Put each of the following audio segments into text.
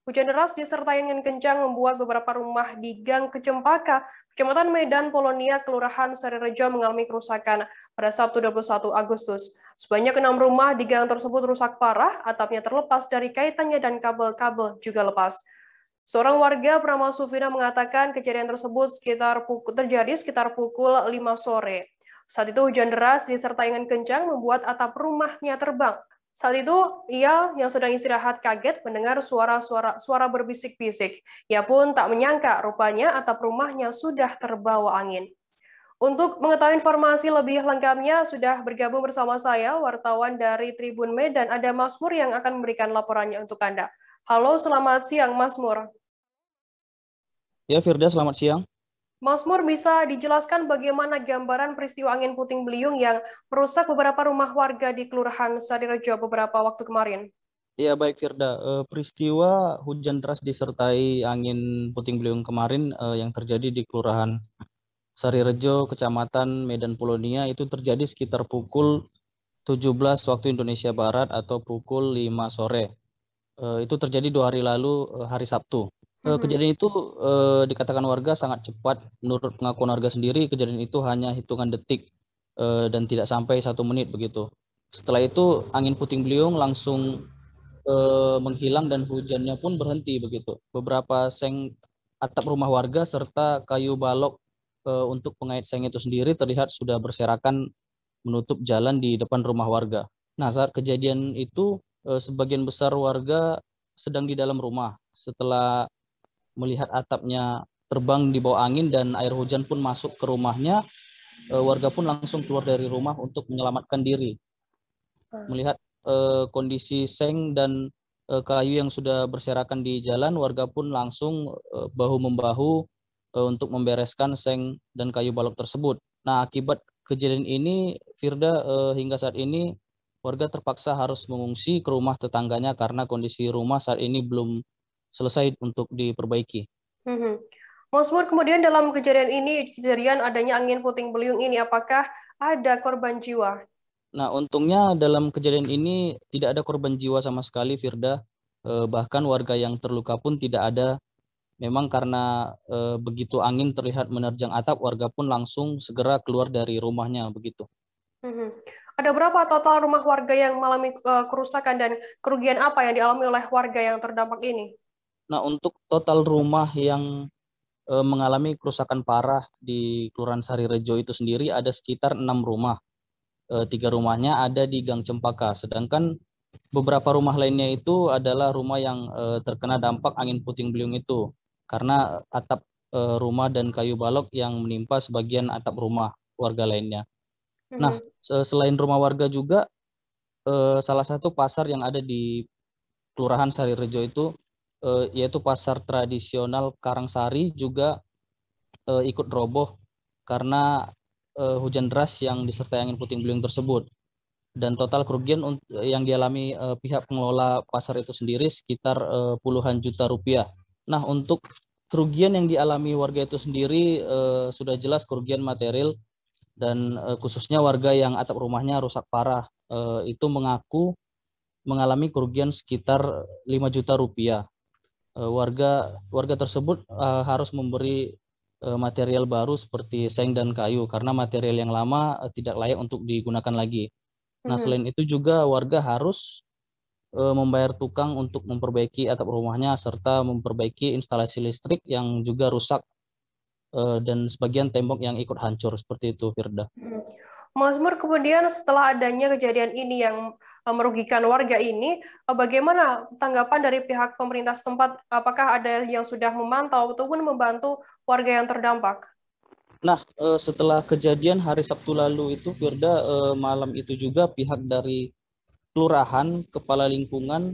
Hujan deras disertai angin kencang membuat beberapa rumah di Gang Kecempaka, Kecamatan Medan Polonia, Kelurahan Sarirejo mengalami kerusakan pada Sabtu 21 Agustus. Sebanyak 6 rumah di gang tersebut rusak parah, atapnya terlepas dari kaitannya dan kabel-kabel juga lepas. Seorang warga bernama Sufina mengatakan kejadian tersebut terjadi sekitar pukul 5 sore. Saat itu hujan deras disertai angin kencang membuat atap rumahnya terbang. Saat itu, ia yang sedang istirahat kaget mendengar suara berbisik-bisik. Ia pun tak menyangka rupanya atap rumahnya sudah terbawa angin. Untuk mengetahui informasi lebih lengkapnya, sudah bergabung bersama saya, wartawan dari Tribun Medan, ada Masmur yang akan memberikan laporannya untuk Anda. Halo, selamat siang Masmur. Ya, Firda, selamat siang. Masmur, bisa dijelaskan bagaimana gambaran peristiwa angin puting beliung yang merusak beberapa rumah warga di Kelurahan Sarirejo beberapa waktu kemarin? Ya, baik, Firda. Peristiwa hujan deras disertai angin puting beliung kemarin yang terjadi di Kelurahan Sarirejo, Kecamatan Medan Polonia itu terjadi sekitar pukul 17 waktu Indonesia Barat atau pukul 5 sore. Itu terjadi 2 hari lalu, hari Sabtu. Kejadian itu dikatakan warga sangat cepat. Menurut pengakuan warga sendiri, kejadian itu hanya hitungan detik dan tidak sampai 1 menit begitu. Setelah itu angin puting beliung langsung menghilang dan hujannya pun berhenti begitu. Beberapa seng atap rumah warga serta kayu balok untuk pengait seng itu sendiri terlihat sudah berserakan menutup jalan di depan rumah warga. Nah, saat kejadian itu sebagian besar warga sedang di dalam rumah. Setelah melihat atapnya terbang di bawah angin dan air hujan pun masuk ke rumahnya, warga pun langsung keluar dari rumah untuk menyelamatkan diri. Melihat kondisi seng dan kayu yang sudah berserakan di jalan, warga pun langsung bahu-membahu untuk membereskan seng dan kayu balok tersebut. Nah, akibat kejadian ini, Firda, hingga saat ini warga terpaksa harus mengungsi ke rumah tetangganya karena kondisi rumah saat ini belum selesai untuk diperbaiki. Masmur, kemudian dalam kejadian adanya angin puting beliung ini, apakah ada korban jiwa? Nah, untungnya dalam kejadian ini tidak ada korban jiwa sama sekali, Firda. Bahkan warga yang terluka pun tidak ada. Memang karena begitu angin terlihat menerjang atap, warga pun langsung segera keluar dari rumahnya begitu. Ada berapa total rumah warga yang mengalami kerusakan dan kerugian apa yang dialami oleh warga yang terdampak ini? Nah, untuk total rumah yang mengalami kerusakan parah di Kelurahan Sarirejo itu sendiri ada sekitar 6 rumah. 3 rumahnya ada di Gang Cempaka, sedangkan beberapa rumah lainnya itu adalah rumah yang terkena dampak angin puting beliung itu karena atap rumah dan kayu balok yang menimpa sebagian atap rumah warga lainnya. Nah, selain rumah warga juga salah satu pasar yang ada di Kelurahan Sarirejo itu yaitu pasar tradisional Karangsari juga ikut roboh karena hujan deras yang disertai angin puting beliung tersebut. Dan total kerugian yang dialami pihak pengelola pasar itu sendiri sekitar puluhan juta rupiah. Nah, untuk kerugian yang dialami warga itu sendiri sudah jelas kerugian material dan khususnya warga yang atap rumahnya rusak parah itu mengaku mengalami kerugian sekitar 5 juta rupiah. Warga tersebut harus memberi material baru seperti seng dan kayu karena material yang lama tidak layak untuk digunakan lagi. Nah, selain itu juga warga harus membayar tukang untuk memperbaiki atap rumahnya serta memperbaiki instalasi listrik yang juga rusak dan sebagian tembok yang ikut hancur seperti itu, Firda. Mazmur, kemudian setelah adanya kejadian ini yang merugikan warga ini, bagaimana tanggapan dari pihak pemerintah setempat? Apakah ada yang sudah memantau ataupun membantu warga yang terdampak? Nah, setelah kejadian hari Sabtu lalu itu, Firda, malam itu juga pihak dari kelurahan, kepala lingkungan,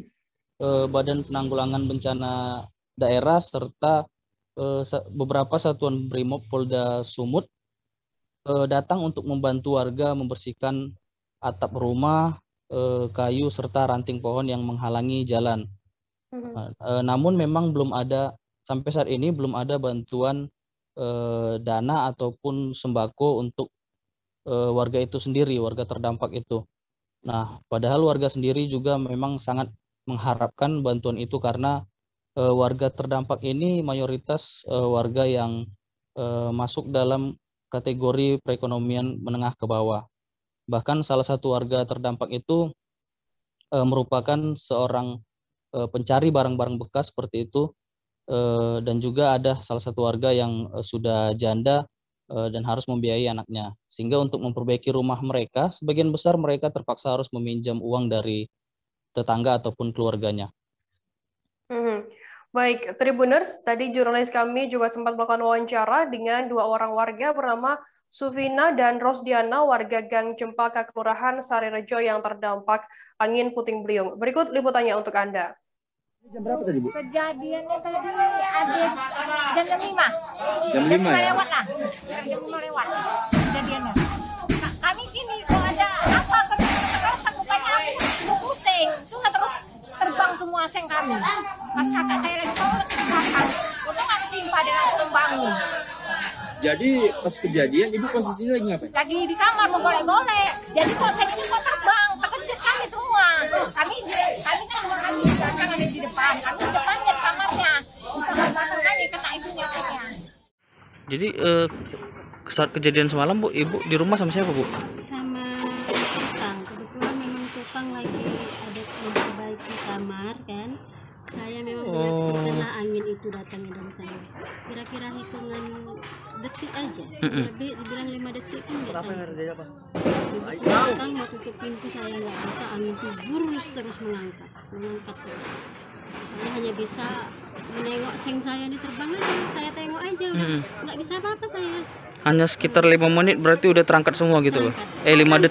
Badan Penanggulangan Bencana Daerah, serta beberapa satuan Brimob Polda Sumut datang untuk membantu warga membersihkan atap rumah, kayu, serta ranting pohon yang menghalangi jalan. Namun memang belum ada, sampai saat ini belum ada bantuan dana ataupun sembako untuk warga itu sendiri, warga terdampak itu. Nah, padahal warga sendiri juga memang sangat mengharapkan bantuan itu karena warga terdampak ini mayoritas warga yang masuk dalam kategori perekonomian menengah ke bawah. Bahkan salah satu warga terdampak itu merupakan seorang pencari barang-barang bekas seperti itu, dan juga ada salah satu warga yang sudah janda dan harus membiayai anaknya. Sehingga untuk memperbaiki rumah mereka, sebagian besar mereka terpaksa harus meminjam uang dari tetangga ataupun keluarganya. Baik, Tribuners, tadi jurnalis kami juga sempat melakukan wawancara dengan dua orang warga bernama Sufina dan Rosdiana, warga Gang Cempaka, Kelurahan Sarirejo yang terdampak angin puting beliung. Berikut liputannya untuk Anda. Jam berapa tadi, Bu? Kejadiannya tadi habis jam 5. Jam 5 ya? Lewat lah. Jam 5 lewat kejadiannya. Kami gini, kalau ada apa sekarang takutnya aku pusing. Terus terbang semua seng kami. Pas kakak saya lagi sholat ke belakang, untung aku timpa dia langsung bangun. Jadi pas kejadian Ibu posisinya lagi ngapain? Lagi di kamar menggolek-golek. Jadi kok seng ini kok terbang, terkejut kami semua. Kami kan kami di belakang, ada di depan. Kami di depannya di kamarnya. Di kamar belakang kami kena ibunya sengnya. Jadi saat kejadian semalam, Bu, Ibu di rumah sama siapa, Bu? Sama tukang. Kebetulan memang tukang lagi ada memperbaiki kamar kan. Saya memang menyaksikan angin itu datangnya dari sana. Kira-kira hitungan detik aja. Lebih dibilang 5 detik pun nggak sampai. Tukang mau tutup pintu, saya nggak bisa, angin itu terus mengangkat terus. Saya hanya bisa menengok seng saya ini terbang aja. Saya tengok aja, udah nggak bisa apa-apa saya. Hanya sekitar 5 menit berarti udah terangkat semua gitu, Bu? 5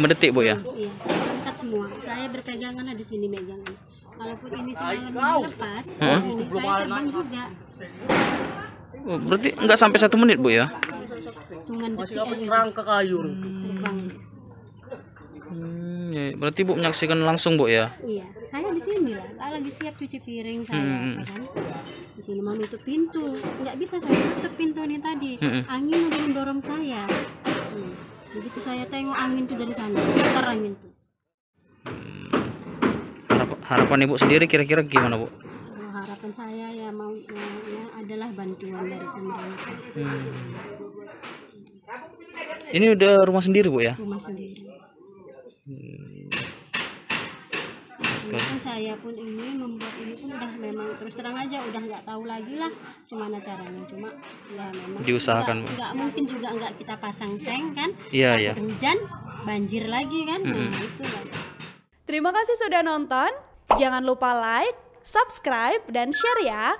detik, Bu ya? Iya, terangkat semua. Saya berpegangan di sini megangan. Walaupun ini semalam dilepas, ini saya terbang juga. Oh, berarti nggak sampai 1 menit, Bu ya? Hitungan detik aja. Ke kayu. Terbang. Ya, berarti Bu menyaksikan langsung, Bu ya? Iya, saya di sini lah. Lagi siap cuci piring saya, kan? Di sini mau nutup pintu, nggak bisa saya tutup pintu ini tadi. Angin udah mendorong saya. Begitu saya tengok angin itu dari sana, putar angin itu. Harapan Ibu sendiri kira-kira gimana, Bu? Harapan saya ya maunya adalah bantuan dari pemerintah. Ini udah rumah sendiri, Bu ya? Rumah sendiri. Kan saya pun ini membuat ini pun udah memang terus terang aja udah nggak tahu lagi lah gimana caranya, cuma ya memang diusahakan, Bu. Nggak mungkin juga nggak kita pasang seng kan. Iya. Hujan banjir lagi kan. Nah itu lah. Terima kasih sudah nonton. Jangan lupa like, subscribe, dan share ya.